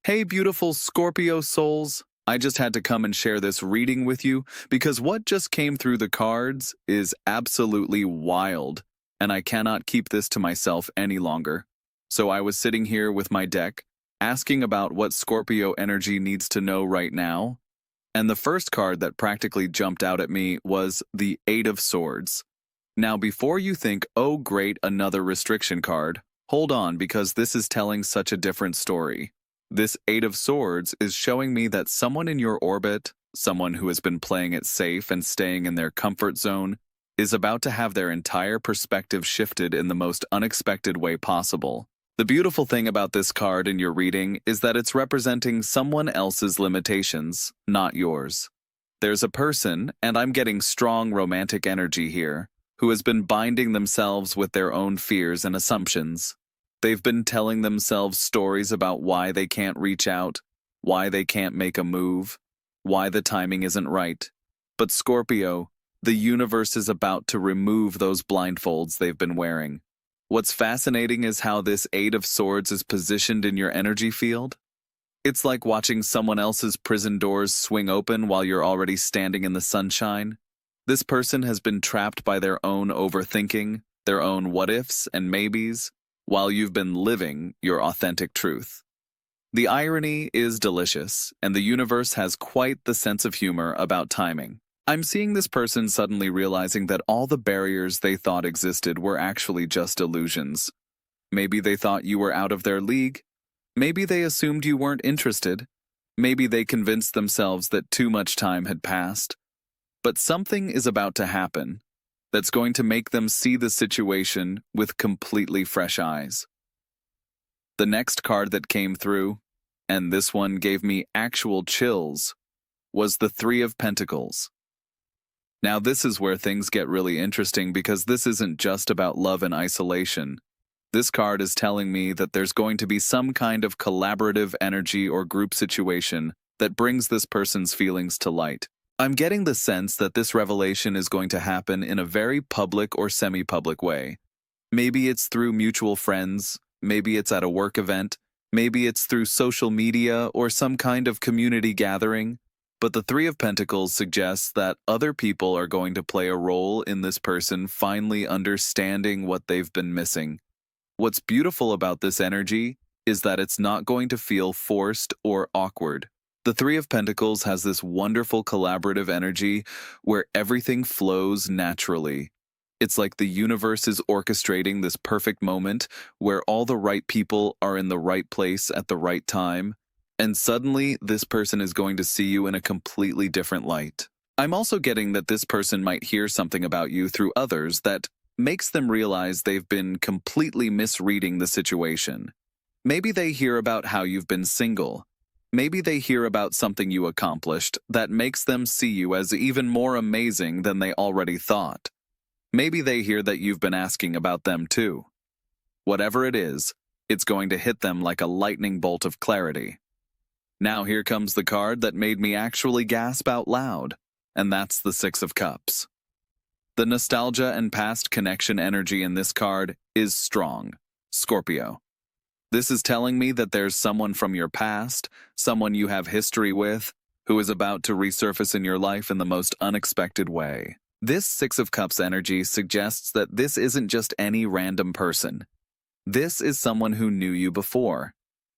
Hey, beautiful Scorpio souls. I just had to come and share this reading with you because what just came through the cards is absolutely wild, and I cannot keep this to myself any longer. So I was sitting here with my deck, asking about what Scorpio energy needs to know right now, and the first card that practically jumped out at me was the Eight of Swords. Now, before you think, oh great, another restriction card, hold on because this is telling such a different story. This Eight of Swords is showing me that someone in your orbit, someone who has been playing it safe and staying in their comfort zone, is about to have their entire perspective shifted in the most unexpected way possible. The beautiful thing about this card in your reading is that it's representing someone else's limitations, not yours. There's a person, and I'm getting strong romantic energy here, who has been binding themselves with their own fears and assumptions. They've been telling themselves stories about why they can't reach out, why they can't make a move, why the timing isn't right. But Scorpio, the universe is about to remove those blindfolds they've been wearing. What's fascinating is how this Eight of Swords is positioned in your energy field. It's like watching someone else's prison doors swing open while you're already standing in the sunshine. This person has been trapped by their own overthinking, their own what-ifs and maybes, while you've been living your authentic truth. The irony is delicious, and the universe has quite the sense of humor about timing. I'm seeing this person suddenly realizing that all the barriers they thought existed were actually just illusions. Maybe they thought you were out of their league. Maybe they assumed you weren't interested. Maybe they convinced themselves that too much time had passed. But something is about to happen that's going to make them see the situation with completely fresh eyes. The next card that came through, and this one gave me actual chills, was the Three of Pentacles. Now this is where things get really interesting because this isn't just about love and isolation. This card is telling me that there's going to be some kind of collaborative energy or group situation that brings this person's feelings to light. I'm getting the sense that this revelation is going to happen in a very public or semi-public way. Maybe it's through mutual friends, maybe it's at a work event, maybe it's through social media or some kind of community gathering, but the Three of Pentacles suggests that other people are going to play a role in this person finally understanding what they've been missing. What's beautiful about this energy is that it's not going to feel forced or awkward. The Three of Pentacles has this wonderful collaborative energy where everything flows naturally. It's like the universe is orchestrating this perfect moment where all the right people are in the right place at the right time, and suddenly this person is going to see you in a completely different light. I'm also getting that this person might hear something about you through others that makes them realize they've been completely misreading the situation. Maybe they hear about how you've been single. Maybe they hear about something you accomplished that makes them see you as even more amazing than they already thought. Maybe they hear that you've been asking about them too. Whatever it is, it's going to hit them like a lightning bolt of clarity. Now here comes the card that made me actually gasp out loud, and that's the Six of Cups. The nostalgia and past connection energy in this card is strong, Scorpio. This is telling me that there's someone from your past, someone you have history with, who is about to resurface in your life in the most unexpected way. This Six of Cups energy suggests that this isn't just any random person. This is someone who knew you before,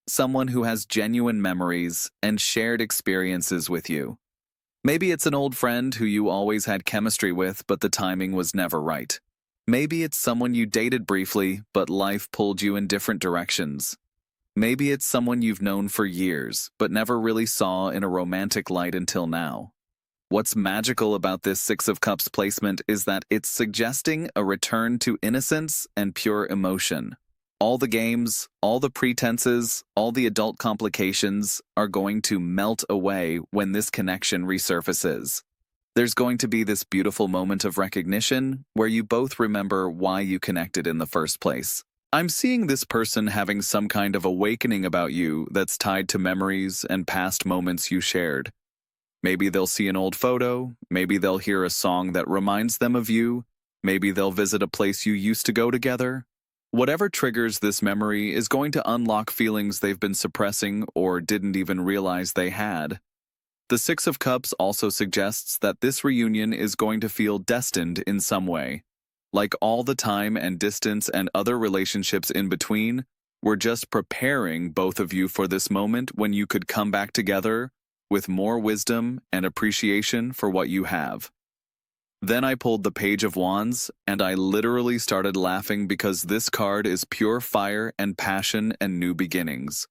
someone who has genuine memories and shared experiences with you. Maybe it's an old friend who you always had chemistry with, but the timing was never right. Maybe it's someone you dated briefly, but life pulled you in different directions. Maybe it's someone you've known for years, but never really saw in a romantic light until now. What's magical about this Six of Cups placement is that it's suggesting a return to innocence and pure emotion. All the games, all the pretenses, all the adult complications are going to melt away when this connection resurfaces. There's going to be this beautiful moment of recognition where you both remember why you connected in the first place. I'm seeing this person having some kind of awakening about you that's tied to memories and past moments you shared. Maybe they'll see an old photo, maybe they'll hear a song that reminds them of you, maybe they'll visit a place you used to go together. Whatever triggers this memory is going to unlock feelings they've been suppressing or didn't even realize they had. The Six of Cups also suggests that this reunion is going to feel destined in some way. Like all the time and distance and other relationships in between, we're just preparing both of you for this moment when you could come back together with more wisdom and appreciation for what you have. Then I pulled the Page of Wands, and I literally started laughing because this card is pure fire and passion and new beginnings.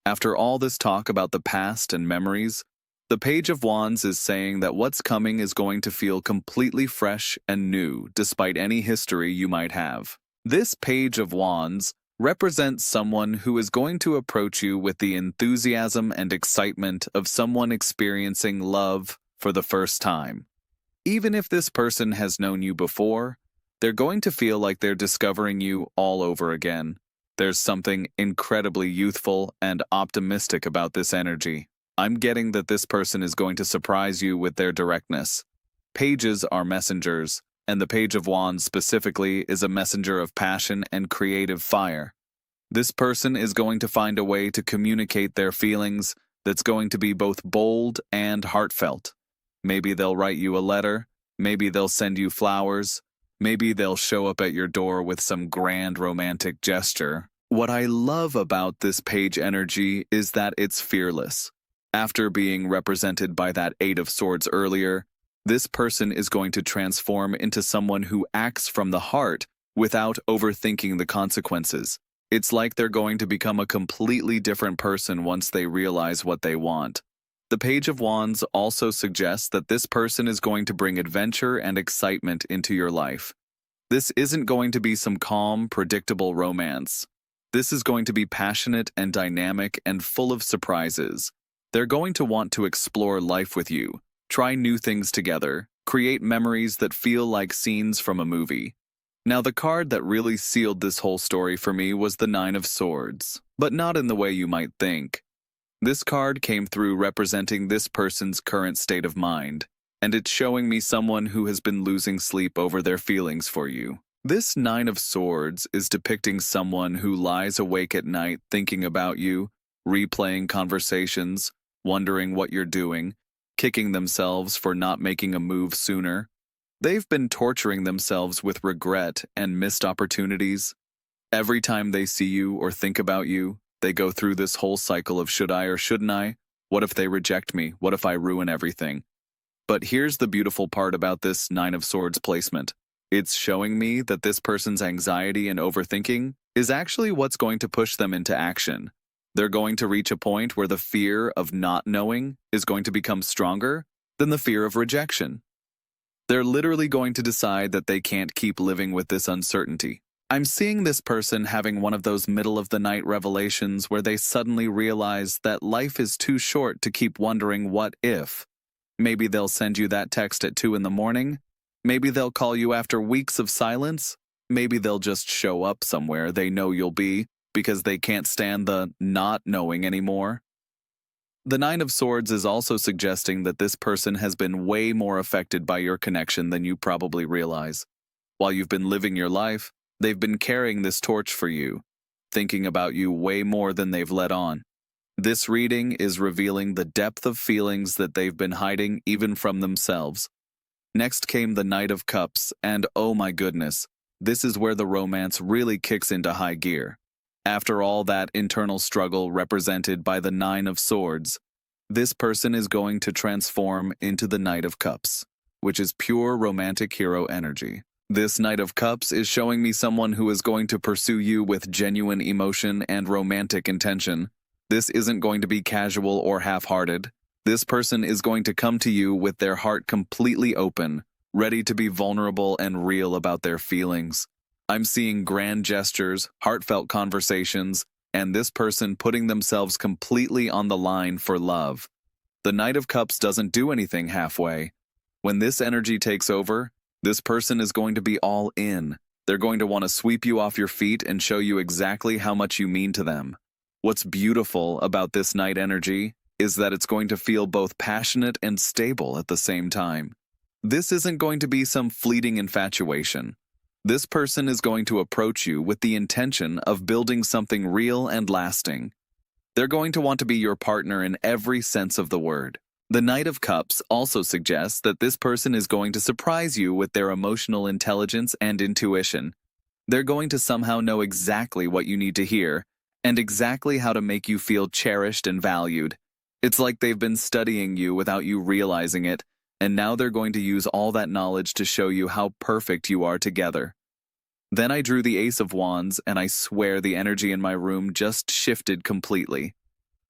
After all this talk about the past and memories, the Page of Wands is saying that what's coming is going to feel completely fresh and new despite any history you might have. This Page of Wands represents someone who is going to approach you with the enthusiasm and excitement of someone experiencing love for the first time. Even if this person has known you before, they're going to feel like they're discovering you all over again. There's something incredibly youthful and optimistic about this energy. I'm getting that this person is going to surprise you with their directness. Pages are messengers, and the Page of Wands specifically is a messenger of passion and creative fire. This person is going to find a way to communicate their feelings that's going to be both bold and heartfelt. Maybe they'll write you a letter, maybe they'll send you flowers, maybe they'll show up at your door with some grand romantic gesture. What I love about this page energy is that it's fearless. After being represented by that Eight of Swords earlier, this person is going to transform into someone who acts from the heart without overthinking the consequences. It's like they're going to become a completely different person once they realize what they want. The Page of Wands also suggests that this person is going to bring adventure and excitement into your life. This isn't going to be some calm, predictable romance. This is going to be passionate and dynamic and full of surprises. They're going to want to explore life with you, try new things together, create memories that feel like scenes from a movie. Now, the card that really sealed this whole story for me was the Nine of Swords, but not in the way you might think. This card came through representing this person's current state of mind, and it's showing me someone who has been losing sleep over their feelings for you. This Nine of Swords is depicting someone who lies awake at night thinking about you, replaying conversations, wondering what you're doing, kicking themselves for not making a move sooner. They've been torturing themselves with regret and missed opportunities. Every time they see you or think about you, they go through this whole cycle of should I or shouldn't I? What if they reject me? What if I ruin everything? But here's the beautiful part about this Nine of Swords placement. It's showing me that this person's anxiety and overthinking is actually what's going to push them into action. They're going to reach a point where the fear of not knowing is going to become stronger than the fear of rejection. They're literally going to decide that they can't keep living with this uncertainty. I'm seeing this person having one of those middle-of-the-night revelations where they suddenly realize that life is too short to keep wondering what if. Maybe they'll send you that text at 2 in the morning. Maybe they'll call you after weeks of silence. Maybe they'll just show up somewhere they know you'll be because they can't stand the not knowing anymore. The Nine of Swords is also suggesting that this person has been way more affected by your connection than you probably realize. While you've been living your life, they've been carrying this torch for you, thinking about you way more than they've let on. This reading is revealing the depth of feelings that they've been hiding even from themselves. Next came the Knight of Cups, and oh my goodness, this is where the romance really kicks into high gear. After all that internal struggle represented by the Nine of Swords, this person is going to transform into the Knight of Cups, which is pure romantic hero energy. This Knight of Cups is showing me someone who is going to pursue you with genuine emotion and romantic intention. This isn't going to be casual or half-hearted. This person is going to come to you with their heart completely open, ready to be vulnerable and real about their feelings. I'm seeing grand gestures, heartfelt conversations, and this person putting themselves completely on the line for love. The Knight of Cups doesn't do anything halfway. When this energy takes over, this person is going to be all in. They're going to want to sweep you off your feet and show you exactly how much you mean to them. What's beautiful about this Knight energy is that it's going to feel both passionate and stable at the same time. This isn't going to be some fleeting infatuation. This person is going to approach you with the intention of building something real and lasting. They're going to want to be your partner in every sense of the word. The Knight of Cups also suggests that this person is going to surprise you with their emotional intelligence and intuition. They're going to somehow know exactly what you need to hear, and exactly how to make you feel cherished and valued. It's like they've been studying you without you realizing it, and now they're going to use all that knowledge to show you how perfect you are together. Then I drew the Ace of Wands, and I swear the energy in my room just shifted completely.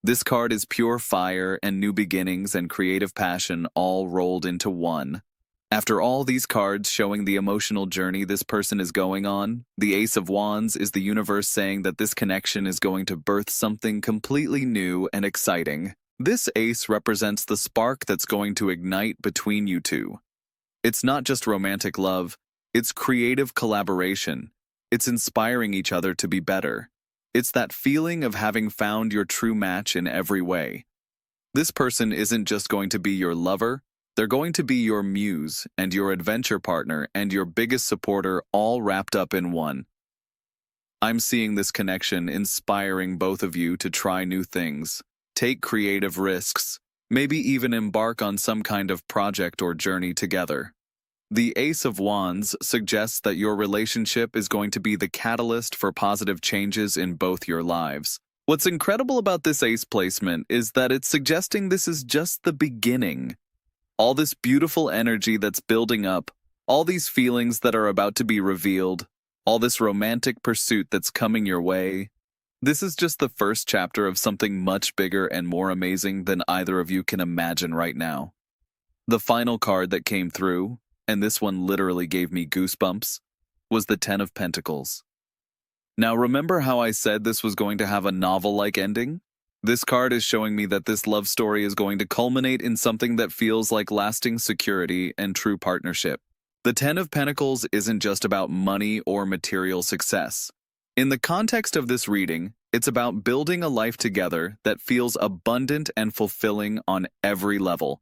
This card is pure fire and new beginnings and creative passion all rolled into one. After all these cards showing the emotional journey this person is going on, the Ace of Wands is the universe saying that this connection is going to birth something completely new and exciting. This ace represents the spark that's going to ignite between you two. It's not just romantic love, it's creative collaboration. It's inspiring each other to be better. It's that feeling of having found your true match in every way. This person isn't just going to be your lover, they're going to be your muse and your adventure partner and your biggest supporter all wrapped up in one. I'm seeing this connection inspiring both of you to try new things, take creative risks, maybe even embark on some kind of project or journey together. The Ace of Wands suggests that your relationship is going to be the catalyst for positive changes in both your lives. What's incredible about this ace placement is that it's suggesting this is just the beginning. All this beautiful energy that's building up, all these feelings that are about to be revealed, all this romantic pursuit that's coming your way, this is just the first chapter of something much bigger and more amazing than either of you can imagine right now. The final card that came through, and this one literally gave me goosebumps, was the Ten of Pentacles. Now remember how I said this was going to have a novel-like ending? This card is showing me that this love story is going to culminate in something that feels like lasting security and true partnership. The Ten of Pentacles isn't just about money or material success. In the context of this reading, it's about building a life together that feels abundant and fulfilling on every level.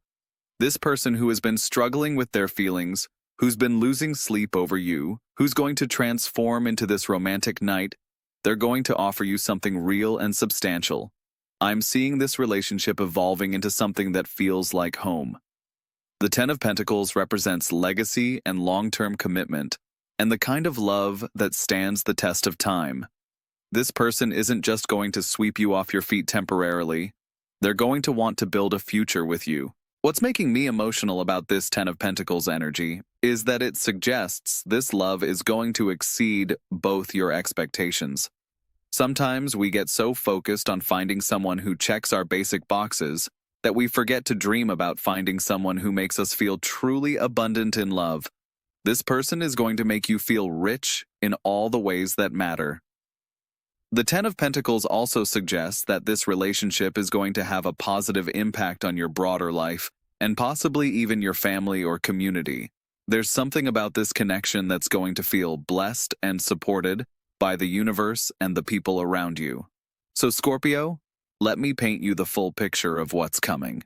This person who has been struggling with their feelings, who's been losing sleep over you, who's going to transform into this romantic knight, they're going to offer you something real and substantial. I'm seeing this relationship evolving into something that feels like home. The Ten of Pentacles represents legacy and long-term commitment, and the kind of love that stands the test of time. This person isn't just going to sweep you off your feet temporarily. They're going to want to build a future with you. What's making me emotional about this Ten of Pentacles energy is that it suggests this love is going to exceed both your expectations. Sometimes we get so focused on finding someone who checks our basic boxes that we forget to dream about finding someone who makes us feel truly abundant in love. This person is going to make you feel rich in all the ways that matter. The Ten of Pentacles also suggests that this relationship is going to have a positive impact on your broader life, and possibly even your family or community. There's something about this connection that's going to feel blessed and supported by the universe and the people around you. So Scorpio, let me paint you the full picture of what's coming.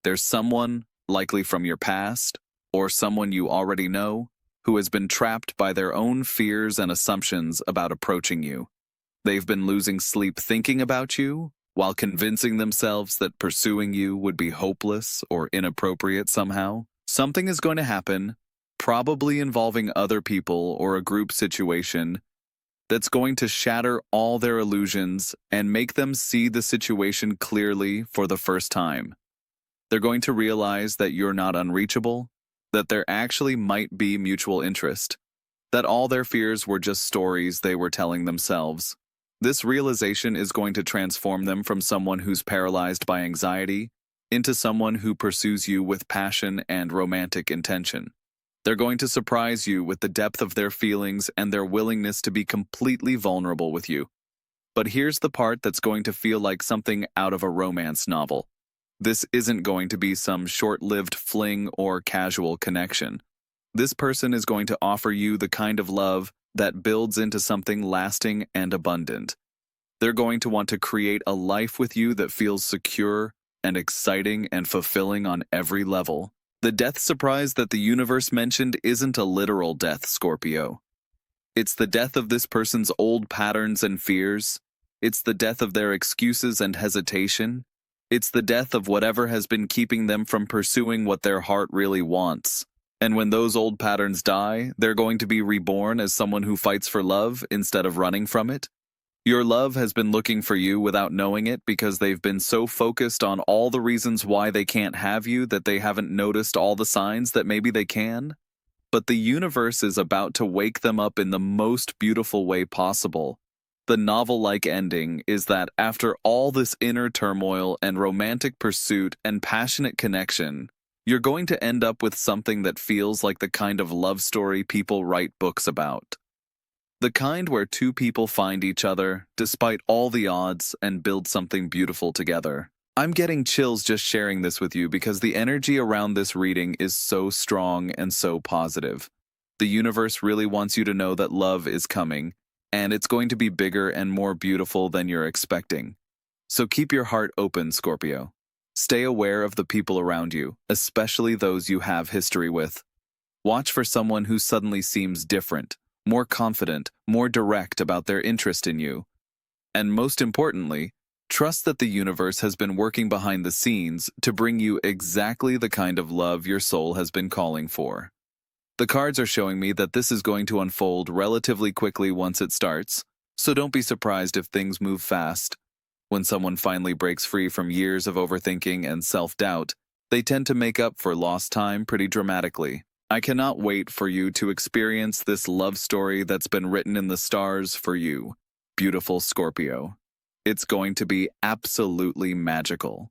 There's someone, likely from your past, or someone you already know, who has been trapped by their own fears and assumptions about approaching you. They've been losing sleep thinking about you, while convincing themselves that pursuing you would be hopeless or inappropriate somehow. Something is going to happen, probably involving other people or a group situation, that's going to shatter all their illusions and make them see the situation clearly for the first time. They're going to realize that you're not unreachable, that there actually might be mutual interest, that all their fears were just stories they were telling themselves. This realization is going to transform them from someone who's paralyzed by anxiety into someone who pursues you with passion and romantic intention. They're going to surprise you with the depth of their feelings and their willingness to be completely vulnerable with you. But here's the part that's going to feel like something out of a romance novel. This isn't going to be some short-lived fling or casual connection. This person is going to offer you the kind of love that builds into something lasting and abundant. They're going to want to create a life with you that feels secure and exciting and fulfilling on every level. The death surprise that the universe mentioned isn't a literal death, Scorpio. It's the death of this person's old patterns and fears. It's the death of their excuses and hesitation. It's the death of whatever has been keeping them from pursuing what their heart really wants. And when those old patterns die, they're going to be reborn as someone who fights for love instead of running from it. Your love has been looking for you without knowing it because they've been so focused on all the reasons why they can't have you that they haven't noticed all the signs that maybe they can. But the universe is about to wake them up in the most beautiful way possible. The novel-like ending is that after all this inner turmoil and romantic pursuit and passionate connection, you're going to end up with something that feels like the kind of love story people write books about. The kind where two people find each other, despite all the odds, and build something beautiful together. I'm getting chills just sharing this with you because the energy around this reading is so strong and so positive. The universe really wants you to know that love is coming, and it's going to be bigger and more beautiful than you're expecting. So keep your heart open, Scorpio. Stay aware of the people around you, especially those you have history with. Watch for someone who suddenly seems different, more confident, more direct about their interest in you. And most importantly, trust that the universe has been working behind the scenes to bring you exactly the kind of love your soul has been calling for. The cards are showing me that this is going to unfold relatively quickly once it starts, so don't be surprised if things move fast. When someone finally breaks free from years of overthinking and self-doubt, they tend to make up for lost time pretty dramatically. I cannot wait for you to experience this love story that's been written in the stars for you, beautiful Scorpio. It's going to be absolutely magical.